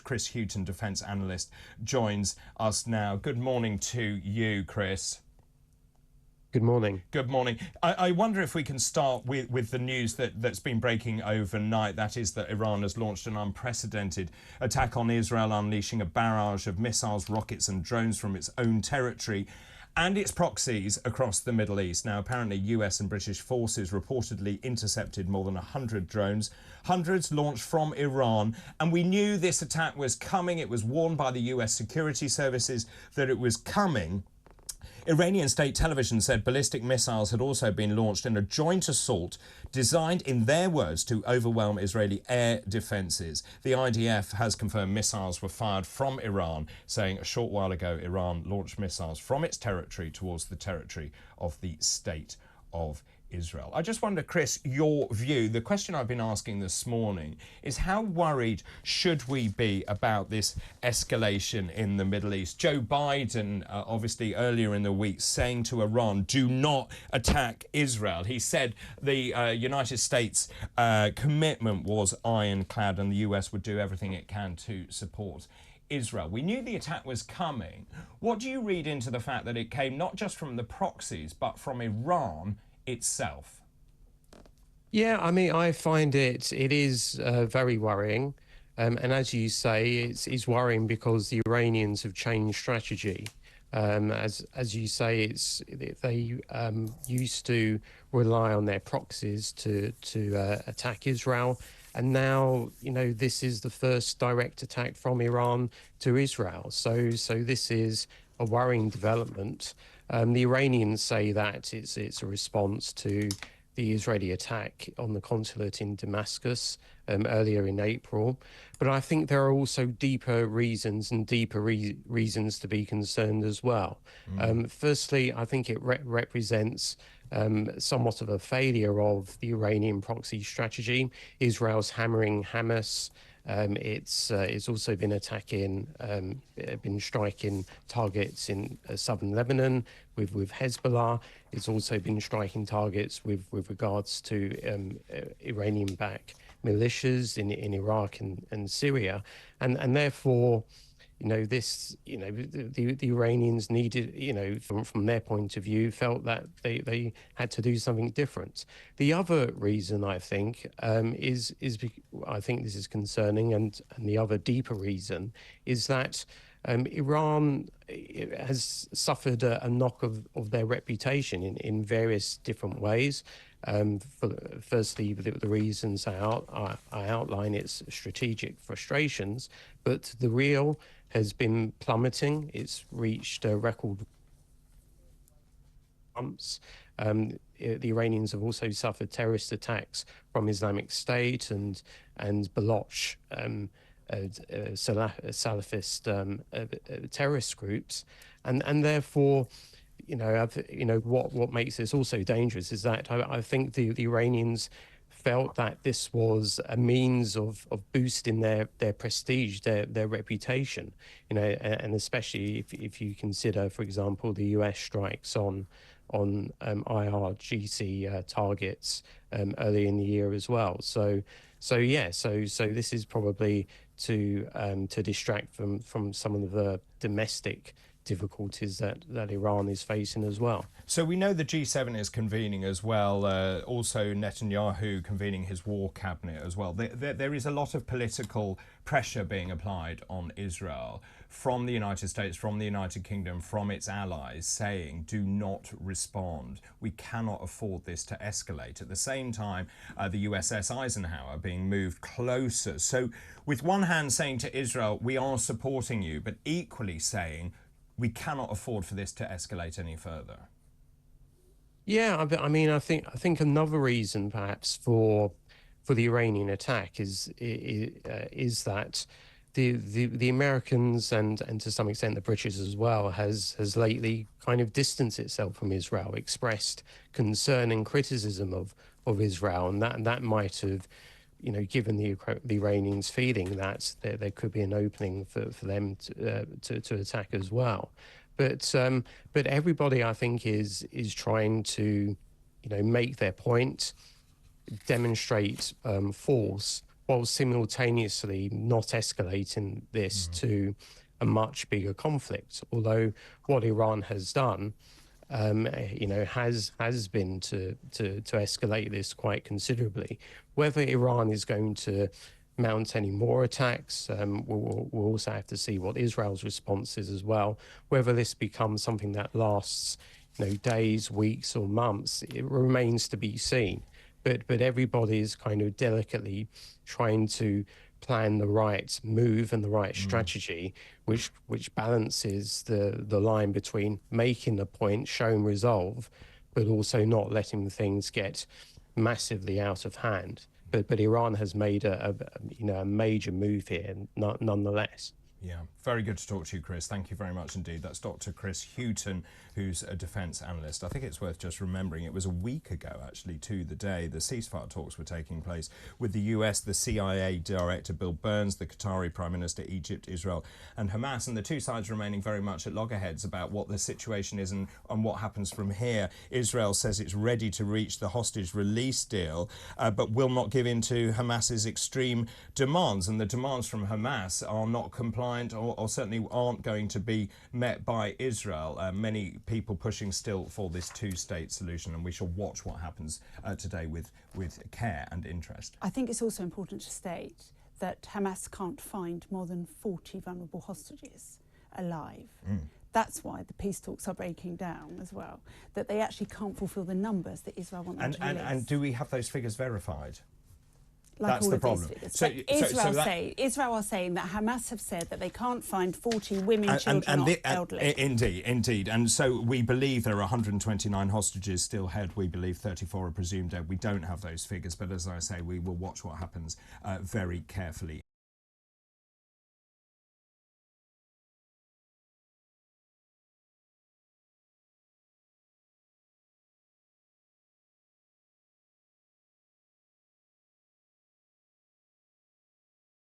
Chris Houghton, defence analyst, joins us now. Good morning to you, Chris. Good morning. Good morning. I wonder if we can start with the news that's been breaking overnight. That is that Iran has launched an unprecedented attack on Israel, unleashing a barrage of missiles, rockets and drones from its own territory and its proxies across the Middle East. Now, apparently, US and British forces reportedly intercepted more than 100 drones, hundreds launched from Iran. And we knew this attack was coming. It was warned by the US security services that it was coming. Iranian state television said ballistic missiles had also been launched in a joint assault designed, in their words, to overwhelm Israeli air defences. The IDF has confirmed missiles were fired from Iran, saying a short while ago Iran launched missiles from its territory towards the territory of the state of Israel. I just wonder, Chris, your view. The question I've been asking this morning is how worried should we be about this escalation in the Middle East? Joe Biden, obviously earlier in the week, saying to Iran, do not attack Israel. He said the United States commitment was ironclad and the US would do everything it can to support Israel. We knew the attack was coming. What do you read into the fact that it came not just from the proxies, but from Iran itself? Yeah, I mean, I find it is very worrying. And as you say, it's worrying because the Iranians have changed strategy. As you say, they used to rely on their proxies to attack Israel. And now, you know, this is the first direct attack from Iran to Israel. So this is a worrying development. The Iranians say that it's a response to the Israeli attack on the consulate in Damascus earlier in April. But I think there are also deeper reasons and deeper reasons to be concerned as well. Firstly, I think it represents somewhat of a failure of the Iranian proxy strategy. Israel's hammering Hamas. It's also been been striking targets in southern Lebanon with Hezbollah. It's also been striking targets with regards to Iranian-backed militias in Iraq and Syria, and therefore, you know, the Iranians needed, you know, from their point of view, felt that they had to do something different. The other reason, I think, I think this is concerning, and the other deeper reason is that Iran has suffered a knock of their reputation in various different ways. Firstly, the reasons I outline, its strategic frustrations, but the real has been plummeting. It's reached a record months. The Iranians have also suffered terrorist attacks from Islamic State and Baloch Salafist terrorist groups, and therefore, what makes this also dangerous is that I think the Iranians felt that this was a means of boosting their prestige, their reputation, and especially if you consider, for example, the US strikes on IRGC targets early in the year as well. So this is probably to distract from some of the domestic difficulties that Iran is facing as well. So we know the G7 is convening as well, also Netanyahu convening his war cabinet as well. There is a lot of political pressure being applied on Israel from the United States, from the United Kingdom, from its allies, saying do not respond. We cannot afford this to escalate. At the same time, the USS Eisenhower being moved closer. So with one hand saying to Israel, we are supporting you, but equally saying we cannot afford for this to escalate any further. Yeah, I mean, I think another reason perhaps for the Iranian attack is that the Americans and to some extent the British as well has lately kind of distanced itself from Israel, expressed concern and criticism of Israel, and that might have, given the Iranians feeling that there could be an opening for them to attack as well. But everybody, I think, is trying to, make their point, demonstrate force while simultaneously not escalating this to a much bigger conflict. Although what Iran has done, has been to escalate this quite considerably. Whether Iran is going to mount any more attacks, we'll also have to see what Israel's response is as well. Whether this becomes something that lasts, days, weeks, or months, it remains to be seen. But everybody's kind of delicately trying to plan the right move and the right strategy, which balances the line between making the point, showing resolve, but also not letting things get massively out of hand. But Iran has made a major move here, nonetheless. Yeah, very good to talk to you, Chris. Thank you very much indeed. That's Dr. Chris Houghton, who's a defence analyst. I think it's worth just remembering it was a week ago, actually, to the day the ceasefire talks were taking place with the US, the CIA Director Bill Burns, the Qatari Prime Minister, Egypt, Israel and Hamas, and the two sides remaining very much at loggerheads about what the situation is and what happens from here. Israel says it's ready to reach the hostage release deal, but will not give in to Hamas's extreme demands, and the demands from Hamas are not compliant or certainly aren't going to be met by Israel. Many people pushing still for this two-state solution, and we shall watch what happens today with care and interest. I think it's also important to state that Hamas can't find more than 40 vulnerable hostages alive. That's why the peace talks are breaking down as well, that they actually can't fulfil the numbers that Israel want them to release. And do we have those figures verified? Like that's all the of problem. These figures. Israel are saying that Hamas have said that they can't find 40 women, children, or elderly. Indeed. And so we believe there are 129 hostages still held. We believe 34 are presumed dead. We don't have those figures, but as I say, we will watch what happens very carefully.